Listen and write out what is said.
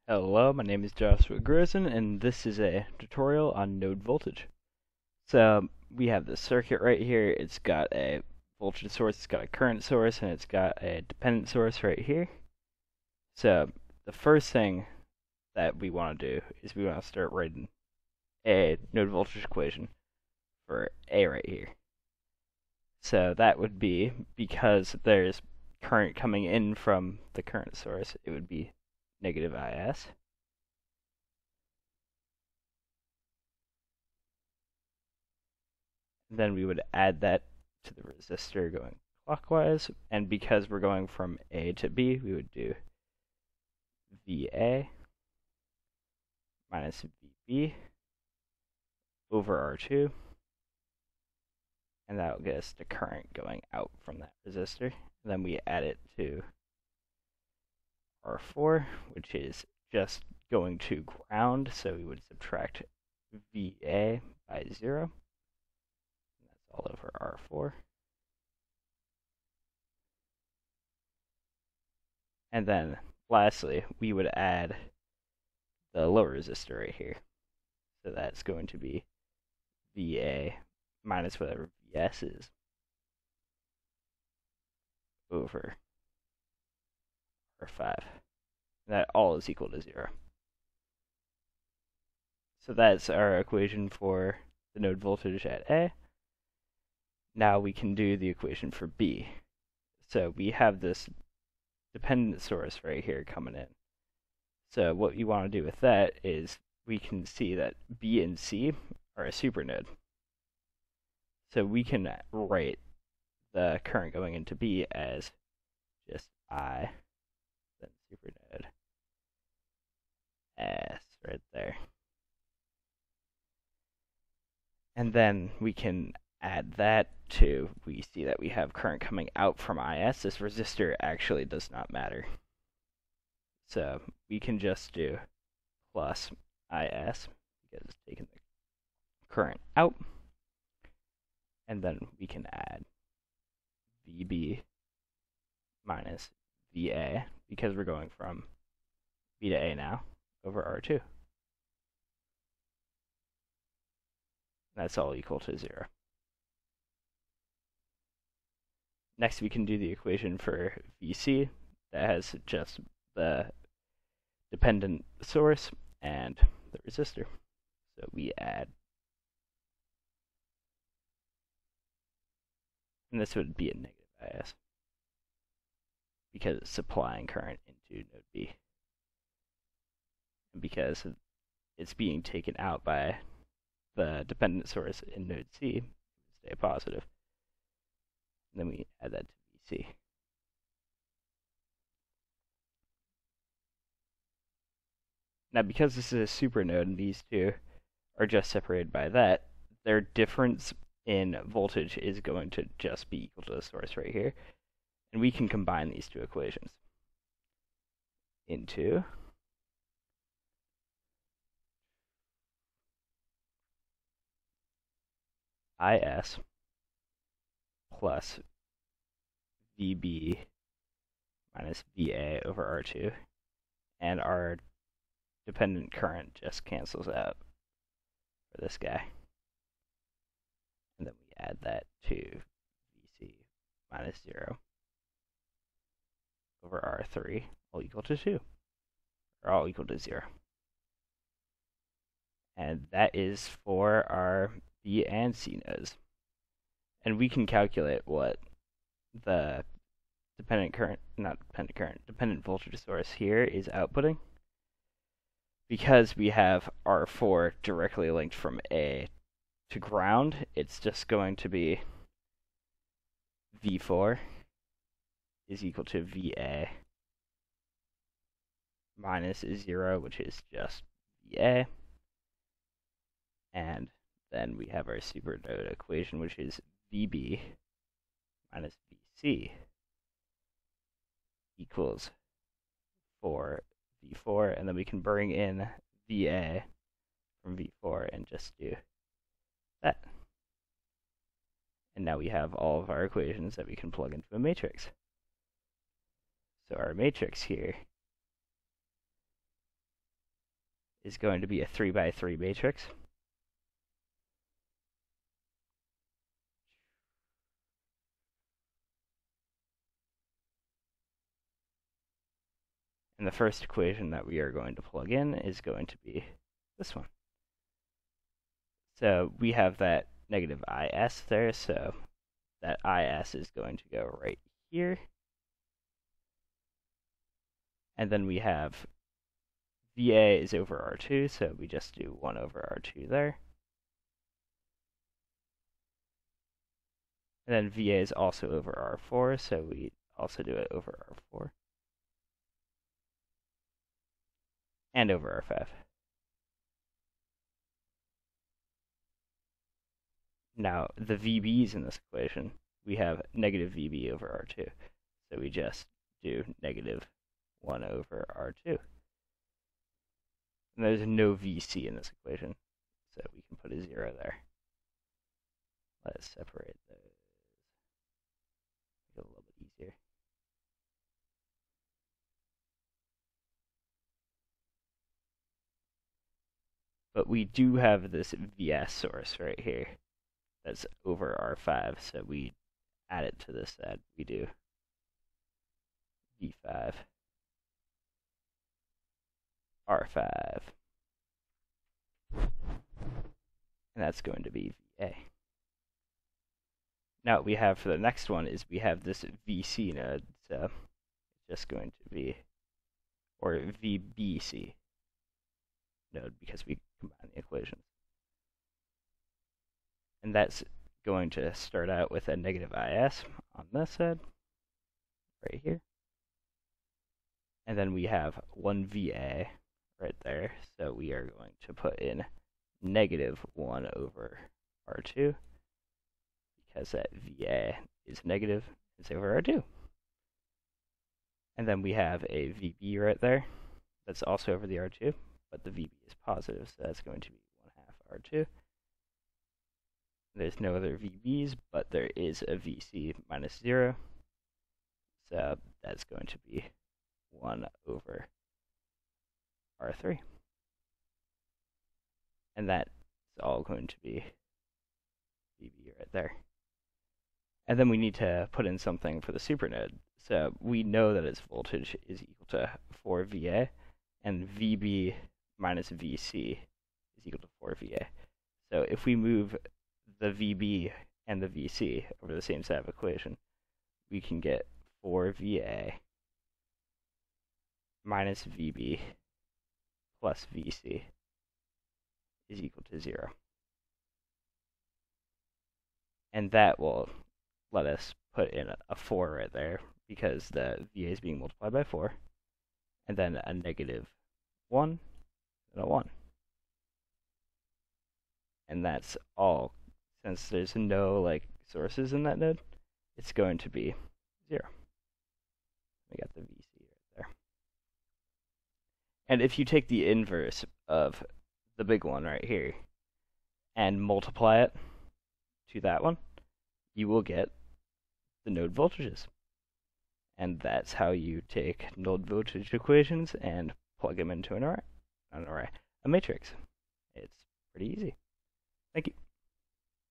Hello, my name is Joshua Grierson, and this is a tutorial on node voltage. So we have the circuit right here. It's got a voltage source, it's got a current source, and it's got a dependent source right here. So the first thing that we want to do is we want to start writing a node voltage equation for A right here. So that would be, because there's current coming in from the current source, it would be negative IS. Then we would add that to the resistor going clockwise, and because we're going from A to B, we would do VA minus VB over R2, and that will get us the current going out from that resistor. And then we add it to R4, which is just going to ground, so we would subtract VA by 0. And that's all over R4. And then lastly, we would add the lower resistor right here. So that's going to be VA minus whatever VS is over R5. And that all is equal to 0. So that's our equation for the node voltage at A. Now we can do the equation for B. So we have this dependent source right here coming in. So what you want to do with that is we can see that B and C are a supernode. So we can write the current going into B as just I, then supernode S right there. And then we can add that to, we see that we have current coming out from IS. This resistor actually does not matter. So we can just do plus IS, because it's taking the current out. And then we can add VB minus VA, because we're going from B to A now, over R2. That's all equal to 0. Next, we can do the equation for VC that has just the dependent source and the resistor. So we add, and this would be a negative IS, because it's supplying current into node B. And because it's being taken out by the dependent source in node C, stay positive. And then we add that to VC. Now, because this is a supernode and these two are just separated by that, their difference in voltage is going to just be equal to the source right here. And we can combine these two equations into IS plus VB minus VA over R2, and our dependent current just cancels out for this guy. And then we add that to VC minus 0 over R3, all equal to 2, or all equal to 0. And that is for our B and C nodes. And we can calculate what the dependent voltage source here is outputting, because we have R4 directly linked from A to ground. It's just going to be V4 is equal to VA minus 0, which is just VA. And then we have our supernode equation, which is VB minus VC equals 4 V4, and then we can bring in VA from V4 and just do that. And now we have all of our equations that we can plug into a matrix. So our matrix here is going to be a 3x3 matrix. And the first equation that we are going to plug in is going to be this one. So we have that negative IS there, so that IS is going to go right here. And then we have VA is over R2, so we just do 1 over R2 there. And then VA is also over R4, so we also do it over R4. And over R5. Now, the VB's in this equation, we have negative VB over R2. So we just do negative 1 over R2. And there's no VC in this equation, so we can put a 0 there. Let's separate those. Make it a little bit easier. But we do have this VS source right here that's over R5, so we add it to this side. We do V5, R5, and that's going to be VA. Now what we have for the next one is we have this VC node, so it's just going to be, or VBC node, because we combine the equations. And that's going to start out with a negative IS on this side, right here. And then we have 1 VA right there, so we are going to put in negative 1 over R2, because that VA is negative, it's over R2. And then we have a VB right there, that's also over the R2, but the VB is positive, so that's going to be 1/2 R2. There's no other VBs, but there is a VC minus 0, so that's going to be 1 over R3. And that's all going to be VB right there. And then we need to put in something for the supernode. So we know that its voltage is equal to 4 VA, and VB minus VC is equal to 4 VA. So if we move the VB and the VC over the same set of equation, we can get 4 VA minus VB plus VC is equal to 0. And that will let us put in a 4 right there, because the VA is being multiplied by 4, and then a negative 1 and a 1. And that's all. Since there's no sources in that node, it's going to be 0. We got the VC right there. And if you take the inverse of the big one right here and multiply it to that one, you will get the node voltages. And that's how you take node voltage equations and plug them into a matrix. It's pretty easy. Thank you.